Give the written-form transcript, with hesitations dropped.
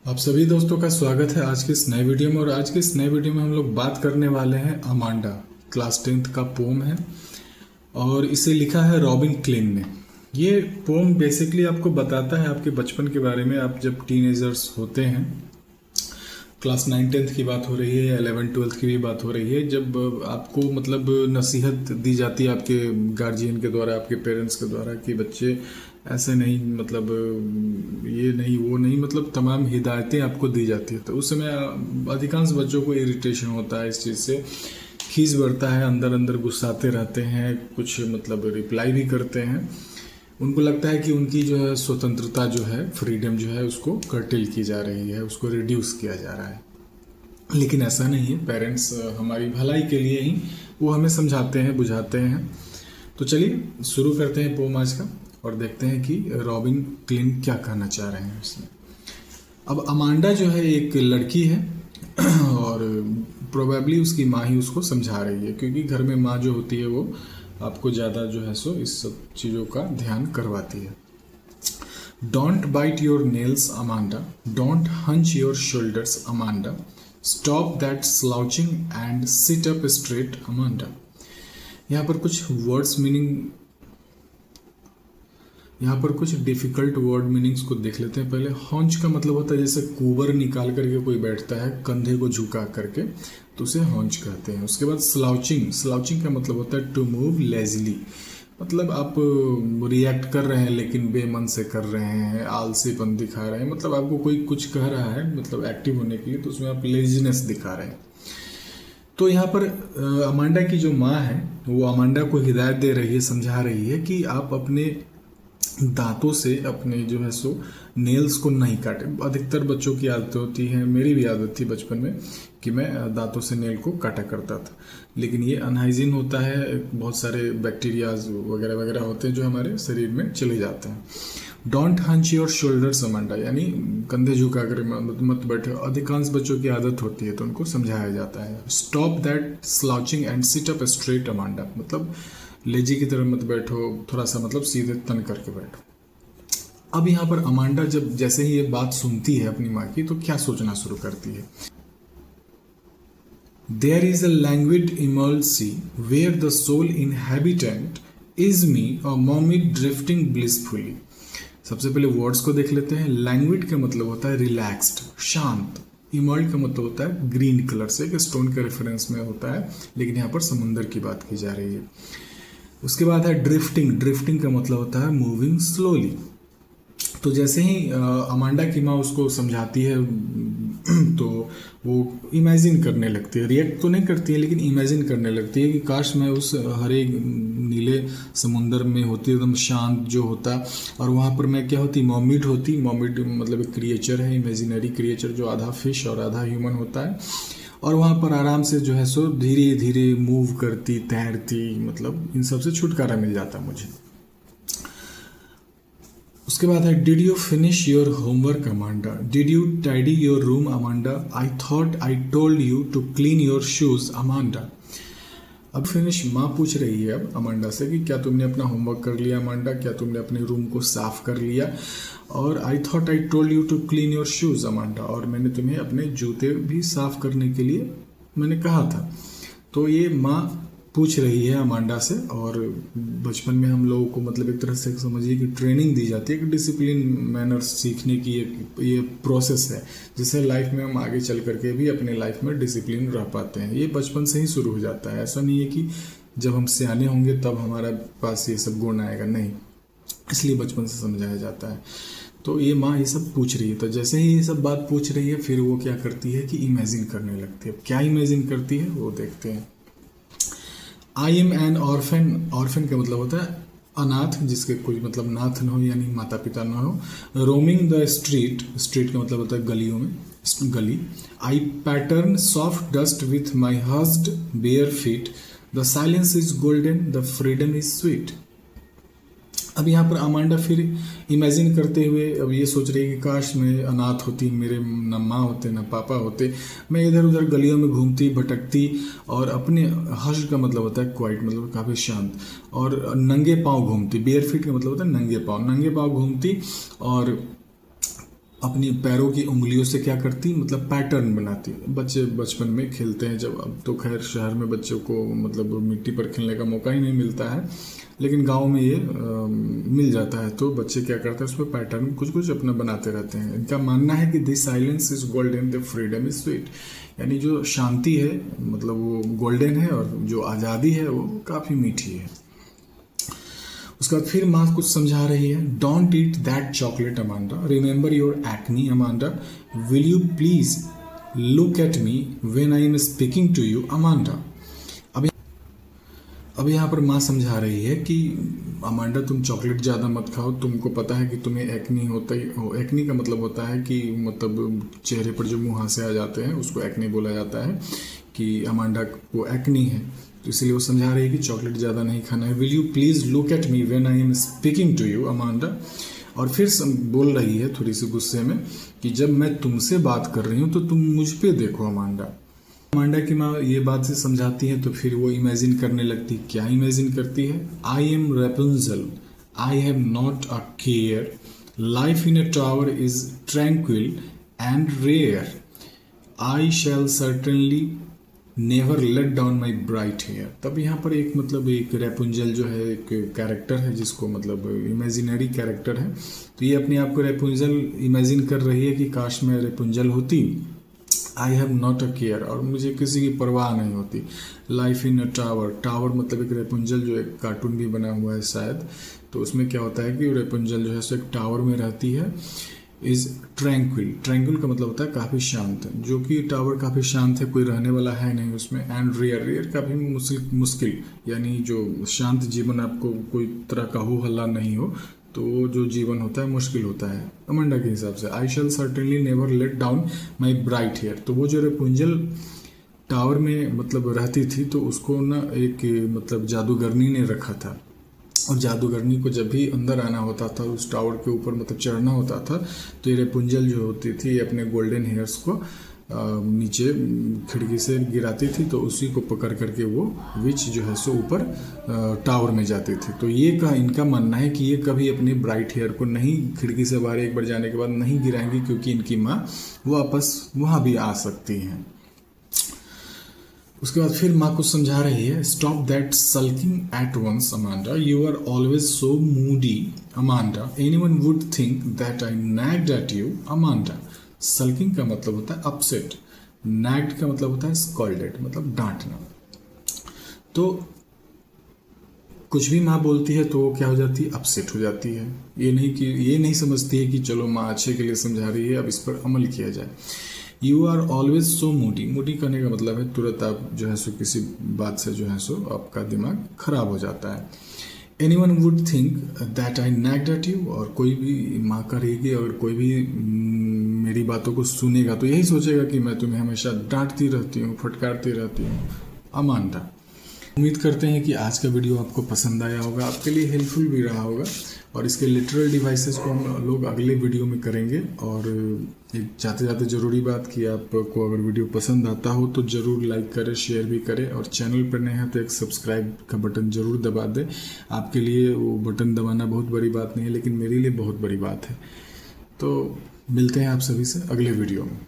आप सभी दोस्तों का स्वागत है आज के इस नए वीडियो में। और आज के इस नए वीडियो में हम लोग बात करने वाले हैं अमांडा। क्लास 10th का पोम है और इसे लिखा है रॉबिन क्लिन ने। ये पोम बेसिकली आपको बताता है आपके बचपन के बारे में। आप जब टीनेजर्स होते हैं, क्लास 9-10th की बात हो रही है, 11-12th की भी बात हो रही है, जब आपको मतलब नसीहत दी जाती है आपके गार्जियन के द्वारा, आपके पेरेंट्स के द्वारा कि बच्चे ऐसे नहीं, मतलब ये नहीं वो नहीं, मतलब तमाम हिदायतें आपको दी जाती है। तो उस समय अधिकांश बच्चों को इरिटेशन होता है, इस चीज़ से खीस बढ़ता है, अंदर अंदर गुस्साते रहते हैं, कुछ मतलब रिप्लाई भी करते हैं। उनको लगता है कि उनकी जो है स्वतंत्रता जो है, फ्रीडम जो है, उसको कर्टेल की जा रही है, उसको रिड्यूस किया जा रहा है। लेकिन ऐसा नहीं है। पेरेंट्स हमारी भलाई के लिए ही वो हमें समझाते हैं, बुझाते हैं। तो चलिए शुरू करते हैं पोम आज का और देखते हैं कि रॉबिन क्लिन क्या कहना चाह रहे हैं इसमें। अब अमांडा जो है एक लड़की है और प्रोबेबली उसकी माँ ही उसको समझा रही है, क्योंकि घर में माँ जो होती है वो आपको ज़्यादा जो है सो इस सब चीज़ों का ध्यान करवाती है। Don't bite your nails Amanda, don't hunch your shoulders Amanda, stop that slouching and sit up straight Amanda. यहाँ पर कुछ वर्ड्स मीनिंग, यहाँ पर कुछ डिफिकल्ट वर्ड मीनिंग्स को देख लेते हैं पहले। हॉन्च का मतलब होता है जैसे कुबर निकाल करके कोई बैठता है कंधे को झुका करके, तो उसे हॉन्च कहते हैं। उसके बाद स्लाउचिंग, स्लाउचिंग का मतलब होता है टू मूव लेजली, मतलब आप रिएक्ट कर रहे हैं लेकिन बेमन से कर रहे हैं, आलसीपन दिखा रहे हैं, मतलब आपको कोई कुछ कह रहा है मतलब एक्टिव होने के लिए, तो उसमें आप लेजीनेस दिखा रहे हैं। तो यहाँ पर अमांडा की जो माँ है वो अमांडा को हिदायत दे रही है, समझा रही है कि आप अपने दांतों से अपने जो है सो नेल्स को नहीं काटे। अधिकतर बच्चों की आदत होती है, मेरी भी आदत थी बचपन में कि मैं दांतों से नेल को काटा करता था, लेकिन ये अनहाइजीन होता है। बहुत सारे बैक्टीरियाज वगैरह वगैरह होते हैं जो हमारे शरीर में चले जाते हैं। Don't hunch your shoulders Amanda, यानी कंधे झुका कर मत बैठे। अधिकांश बच्चों की आदत होती है तो उनको समझाया जाता है। Stop that slouching and sit up straight Amanda, मतलब लेजी की तरह मत बैठो, थोड़ा सा मतलब सीधे तन करके बैठो। अब यहाँ पर अमांडा जब जैसे ही ये बात सुनती है अपनी माँ की, तो क्या सोचना शुरू करती है। There is a languid emerald sea where the sole inhabitant is me और मॉमी ड्रिफ्टिंग ब्लिसफुली। सबसे पहले वर्ड्स को देख लेते हैं। लैंग्विड का मतलब होता है रिलैक्स्ड, शांत। इमर्ल्ड का मतलब होता है ग्रीन कलर से, एक स्टोन के रेफरेंस में होता है, लेकिन यहाँ पर समुद्र की बात की जा रही है। उसके बाद है ड्रिफ्टिंग, ड्रिफ्टिंग का मतलब होता है मूविंग स्लोली। तो जैसे ही अमांडा की माँ उसको समझाती है तो वो इमेजिन करने लगती है, रिएक्ट तो नहीं करती है लेकिन इमेजिन करने लगती है कि काश मैं उस हरे नीले समुंदर में होती, एकदम शांत जो होता, और वहाँ पर मैं क्या होती, मॉमिड होती। मॉमिड मतलब एक क्रिएचर है, इमेजिनरी क्रिएचर जो आधा फिश और आधा ह्यूमन होता है, और वहाँ पर आराम से जो है सो धीरे धीरे मूव करती, तैरती, मतलब इन सब से छुटकारा मिल जाता मुझे। उसके बाद है did you finish your homework Amanda, did you tidy your room Amanda, I thought I told you to clean your shoes Amanda. अब फिनिश माँ पूछ रही है अब अमांडा से कि क्या तुमने अपना होमवर्क कर लिया अमांडा, क्या तुमने अपने रूम को साफ कर लिया। और I thought I told you to clean your shoes Amanda, और मैंने तुम्हें अपने जूते भी साफ करने के लिए मैंने कहा था। तो ये माँ पूछ रही है अमांडा से। और बचपन में हम लोगों को मतलब एक तरह से समझिए कि ट्रेनिंग दी जाती है कि डिसिप्लिन मैनर्स सीखने की ये प्रोसेस है, जिससे लाइफ में हम आगे चल करके भी अपने लाइफ में डिसिप्लिन रह पाते हैं। ये बचपन से ही शुरू हो जाता है। ऐसा नहीं है कि जब हम सियाने होंगे तब हमारा पास ये सब गुण आएगा, नहीं, इसलिए बचपन से समझाया जाता है। तो ये माँ ये सब पूछ रही है, तो जैसे ही ये सब बात पूछ रही है फिर वो क्या करती है कि इमेजिन करने लगती है। क्या इमेजिन करती है वो देखते हैं। I am N orphan, orphan का मतलब होता है अनाथ, जिसके कोई मतलब नाथ न हो, यानी माता पिता न हो। रोमिंग द स्ट्रीट, स्ट्रीट का मतलब होता है गलियों में, गली। I pattern soft dust with my hushed bare feet, the silence is golden, the freedom is sweet. अब यहाँ पर अमांडा फिर इमेजिन करते हुए अब ये सोच रही है कि काश मैं अनाथ होती, मेरे न माँ होते न पापा होते, मैं इधर उधर गलियों में घूमती भटकती, और अपने हर्ष का मतलब होता है क्वाइट, मतलब काफ़ी शांत, और नंगे पाँव घूमती। बेयर फीट का मतलब होता है नंगे पाँव, नंगे पाँव घूमती और अपनी पैरों की उंगलियों से क्या करती, मतलब पैटर्न बनाती। बच्चे बचपन में खेलते हैं जब, अब तो खैर शहर में बच्चों को मतलब मिट्टी पर खेलने का मौका ही नहीं मिलता है, लेकिन गांव में ये मिल जाता है। तो बच्चे क्या करते हैं, उस पर पैटर्न कुछ कुछ अपना बनाते रहते हैं। इनका मानना है कि this silence is golden, the freedom is sweet, यानी जो शांति है मतलब वो गोल्डन है और जो आज़ादी है वो काफ़ी मीठी है। उसके बाद फिर माँ कुछ समझा रही है, don't eat that chocolate Amanda, remember your acne Amanda, will you please look at me when I am speaking to you Amanda. अब यहाँ पर माँ समझा रही है कि अमांडा तुम चॉकलेट ज़्यादा मत खाओ, तुमको पता है कि तुम्हें एक्नी होता ही हो। एक्नी का मतलब होता है कि मतलब चेहरे पर जो मुहासे आ जाते हैं उसको एक्नी बोला जाता है, कि अमांडा को एक्नी है। तो इसलिए वो समझा रही है कि चॉकलेट ज़्यादा नहीं खाना है। Will you please look at me when I am speaking to you Amanda. और फिर बोल रही है थोड़ी सी गुस्से में कि जब मैं तुमसे बात कर रही हूँ तो तुम मुझ पे देखो अमांडा। अमांडा की माँ ये बात से समझाती है तो फिर वो इमेजिन करने लगती। क्या इमेजिन करती है, I am Rapunzel, I have not a care, life in a tower is tranquil and rare, I shall certainly never let down my bright hair. तब यहाँ पर एक मतलब एक रेपुंजल जो है एक कैरेक्टर है जिसको मतलब इमेजिनरी कैरेक्टर है, तो ये अपने आप को रेपुंजल इमेजिन कर रही है कि काश मैं रेपुंजल होती। आई हैव नॉट अ केयर, और मुझे किसी की परवाह नहीं होती। Life in a tower, tower मतलब एक रेपुंजल जो एक कार्टून भी बना हुआ है शायद, तो उसमें क्या होता है कि रेपुंजल जो है सो एक टावर में रहती है। इज ट्रैंक्विल, ट्रैंक्विल का मतलब होता है काफ़ी शांत, जो कि टावर काफ़ी शांत है, कोई रहने वाला है नहीं उसमें। एंड रेयर, रेयर काफ़ी मुश्किल, यानी जो शांत जीवन आपको कोई तरह का हो हल्ला नहीं हो, तो जो जीवन होता है मुश्किल होता है अमांडा के हिसाब से। I shall certainly never let down my bright hair, तो वो जो रेपुंजल टावर में मतलब रहती थी तो उसको ना एक मतलब जादूगरनी ने रखा था, और जादूगरनी को जब भी अंदर आना होता था उस टावर के ऊपर मतलब चढ़ना होता था, तो ये रेपुंजल जो होती थी ये अपने गोल्डन हेयर्स को नीचे खिड़की से गिराती थी, तो उसी को पकड़ करके वो विच जो है सो ऊपर टावर में जाती थी। तो ये का इनका मानना है कि ये कभी अपने ब्राइट हेयर को नहीं खिड़की से बाहर एक बार जाने के बाद नहीं गिराएंगी, क्योंकि इनकी माँ वापस वहाँ भी आ सकती हैं। उसके बाद फिर माँ को समझा रही है, stop that sulking at once Amanda, you are always so moody Amanda, anyone would think that I nagged at you Amanda. Sulking का मतलब होता है अपसेट, नैग्ड का मतलब होता है स्कॉल्डेड, मतलब डांटना। तो कुछ भी माँ बोलती है तो वो क्या हो जाती है, अपसेट हो जाती है। ये नहीं समझती है कि चलो माँ अच्छे के लिए समझा रही है, अब इस पर अमल किया जाए। You are always so moody, moody करने का मतलब है तुरंत आप जो है सो किसी बात से जो है सो आपका दिमाग खराब हो जाता है। Anyone would think that I nagged at you, और कोई भी माँ करेगी अगर कोई भी मेरी बातों को सुनेगा तो यही सोचेगा कि मैं तुम्हें हमेशा डांटती रहती हूँ, फटकारती रहती हूँ अमांडा। उम्मीद करते हैं कि आज का वीडियो आपको पसंद आया होगा, आपके लिए हेल्पफुल भी रहा होगा, और इसके लिटरल डिवाइसेस को हम लोग अगले वीडियो में करेंगे। और एक जाते जाते ज़रूरी बात कि आपको अगर वीडियो पसंद आता हो तो ज़रूर लाइक करें, शेयर भी करें, और चैनल पर नए हैं तो एक सब्सक्राइब का बटन ज़रूर दबा दें। आपके लिए वो बटन दबाना बहुत बड़ी बात नहीं है, लेकिन मेरे लिए बहुत बड़ी बात है। तो मिलते हैं आप सभी से अगले वीडियो में।